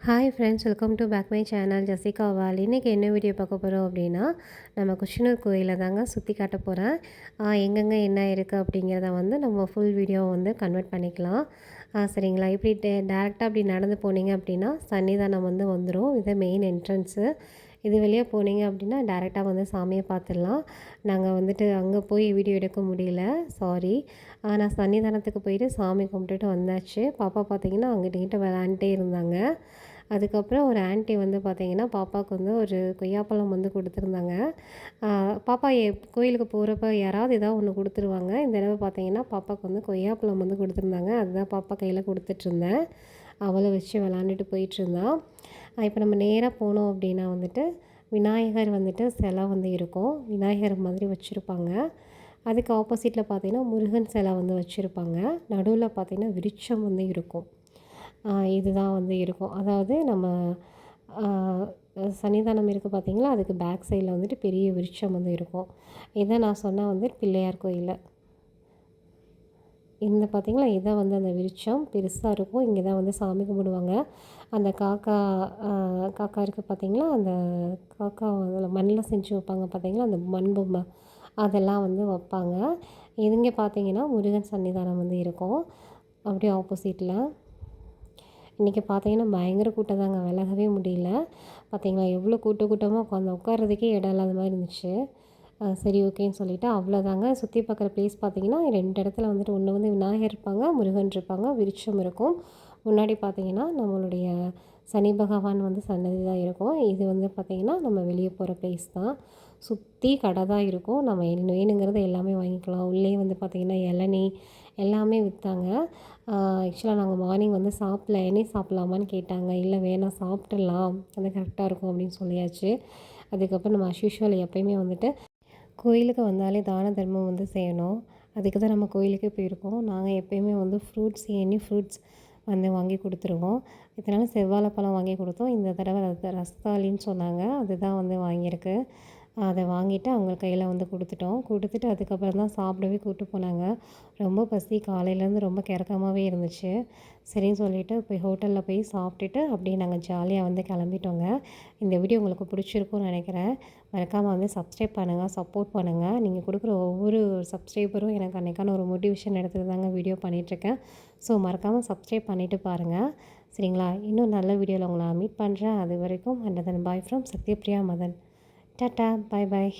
Hi friends, welcome to back my channel Jessica வால். இன்றைக்கி என்ன வீடியோ பார்க்க போகிறோம் அப்படின்னா, நம்ம குஷனூர் கோயிலை தாங்க சுற்றி காட்ட போகிறேன். எங்கெங்கே என்ன இருக்குது அப்படிங்கிறத வந்து நம்ம ஃபுல் வீடியோ வந்து கன்வெர்ட் பண்ணிக்கலாம். சரிங்களா? இப்படி டேரெக்டாக அப்படி நடந்து போனீங்க அப்படின்னா சன்னிதானம் வந்து வந்துடும். இது மெயின் என்ட்ரன்ஸு. இது வழியாக போனீங்க அப்படின்னா டேரெக்டாக வந்து சாமியை பார்த்துடலாம். நாங்கள் வந்துட்டு அங்கே போய் வீடியோ எடுக்க முடியல, சாரி. நான் சன்னிதானத்துக்கு போயிட்டு சாமி கும்பிட்டுட்டு வந்தாச்சு. பாப்பா பார்த்திங்கன்னா அங்கிட்ட இங்கிட்ட விளாண்டுட்டே இருந்தாங்க. அதுக்கப்புறம் ஒரு ஆன்ட்டி வந்து பார்த்திங்கன்னா பாப்பாவுக்கு வந்து ஒரு கொய்யாப்பழம் வந்து கொடுத்துருந்தாங்க. பாப்பா கோயிலுக்கு போகிறப்ப யாராவது ஏதாவது ஒன்று கொடுத்துருவாங்க. இந்த தடவை பார்த்திங்கன்னா பாப்பாவுக்கு வந்து கொய்யாப்பழம் வந்து கொடுத்துருந்தாங்க. அதுதான் பாப்பா கையில் கொடுத்துட்ருந்தேன். அவளை வச்சு விளாண்டுட்டு போயிட்டுருந்தா. இப்போ நம்ம நேராக போனோம் அப்படின்னா வந்துட்டு விநாயகர் வந்துட்டு சிலை வந்து இருக்கும். விநாயகர் மாதிரி வச்சுருப்பாங்க. அதுக்கு ஆப்போசிட்டில் பார்த்திங்கன்னா முருகன் சிலை வந்து வச்சுருப்பாங்க. நடுவில் பார்த்திங்கன்னா விருட்சம் வந்து இருக்கும். இதுதான் வந்து இருக்கும். அதாவது நம்ம சன்னிதானம் இருக்குது பார்த்திங்களா, அதுக்கு பேக் சைடில் வந்துட்டு பெரிய விருட்சம் வந்து இருக்கும். இதை நான் சொன்னால் வந்து பிள்ளையார் கோயில். இந்த பார்த்திங்களா, இதான் வந்து அந்த விருட்சம் பெருசாக இருக்கும். இங்கே தான் வந்து சாமி கும்பிடுவாங்க. அந்த காக்கா இருக்குது பார்த்திங்களா, அந்த காக்கா அதில் மண்ணில் செஞ்சு வைப்பாங்க பார்த்திங்களா, அந்த மண் பொம்மை அதெல்லாம் வந்து வைப்பாங்க. இங்கே பார்த்திங்கன்னா முருகன் சன்னிதானம் வந்து இருக்கும் அப்படியே ஆப்போசிட்டில். இன்றைக்கி பார்த்திங்கன்னா பயங்கர கூட்டம் தாங்க, விலகவே முடியல. பார்த்திங்களா எவ்வளோ கூட்டமாக உட்கார்றதுக்கே இடம் இல்லாத மாதிரி இருந்துச்சு. சரி ஓகேன்னு சொல்லிவிட்டு அவ்வளோதாங்க. சுற்றி பார்க்குற ப்ளேஸ் பார்த்திங்கன்னா 2 இடத்துல வந்துட்டு ஒன்று வந்து விநாயகர் இருப்பாங்க, முருகன் இருப்பாங்க, விருட்சம் இருக்கும். முன்னாடி பார்த்திங்கன்னா நம்மளுடைய சனி பகவான் வந்து சன்னதி தான் இருக்கும். இது வந்து பார்த்திங்கன்னா நம்ம வெளியே போகிற ப்ளேஸ் தான். சுற்றி கடை தான் இருக்கும். நம்ம வேணுங்கிறத எல்லாமே வாங்கிக்கலாம். உள்ளே வந்து பார்த்திங்கன்னா இளநீ எல்லாமே விற்றாங்க. ஆக்சுவலாக நாங்கள் மார்னிங் வந்து சாப்பிடல. இளநீ சாப்பிட்லாமான்னு கேட்டாங்க. இல்லை வேணாம், சாப்பிட்டுடலாம், அது கரெக்டாக இருக்கும் அப்படின்னு சொல்லியாச்சு. அதுக்கப்புறம் நம்ம அஸ்யூஷுவல் எப்பயுமே வந்துட்டு கோயிலுக்கு வந்தாலே தான தர்மம் வந்து செய்யணும். அதுக்கு தான் நம்ம கோயிலுக்கே போயிருக்கோம். நாங்கள் எப்போயுமே வந்து எனி ஃப்ரூட்ஸ் வந்து வாங்கி கொடுத்துருவோம். இதனால் செவ்வாழைப்பழம் வாங்கி கொடுத்தோம். இந்த தடவை ரஸ்தாளின்னு சொன்னாங்க, அதுதான் வந்து வாங்கியிருக்கு. அதை வாங்கிட்டு அவங்க கையில் வந்து கொடுத்துட்டு அதுக்கப்புறம் தான் சாப்பிடவே கூப்பிட்டு போனாங்க. ரொம்ப பசி, காலையிலேருந்து ரொம்ப கிறக்கமாகவே இருந்துச்சு. சரின்னு சொல்லிவிட்டு போய் ஹோட்டலில் போய் சாப்பிட்டுட்டு அப்படியே நாங்கள் ஜாலியாக வந்து கிளம்பிட்டோங்க. இந்த வீடியோ உங்களுக்கு பிடிச்சிருக்கும்னு நினைக்கிறேன். மறக்காமல் வந்து சப்ஸ்கிரைப் பண்ணுங்கள், சப்போர்ட் பண்ணுங்கள். நீங்கள் கொடுக்குற ஒவ்வொரு சப்ஸ்கிரைபரும் எனக்கு அன்றைக்கான ஒரு மோட்டிவேஷன் எடுத்துகிட்டு தாங்க வீடியோ பண்ணிகிட்ருக்கேன். ஸோ மறக்காமல் சப்ஸ்கிரைப் பண்ணிவிட்டு பாருங்கள், சரிங்களா? இன்னும் நல்ல வீடியோவில் உங்களை நான் மீட் பண்ணுறேன். அது வரைக்கும் and then bye from Sathyapriya Madan. Tata, bye bye.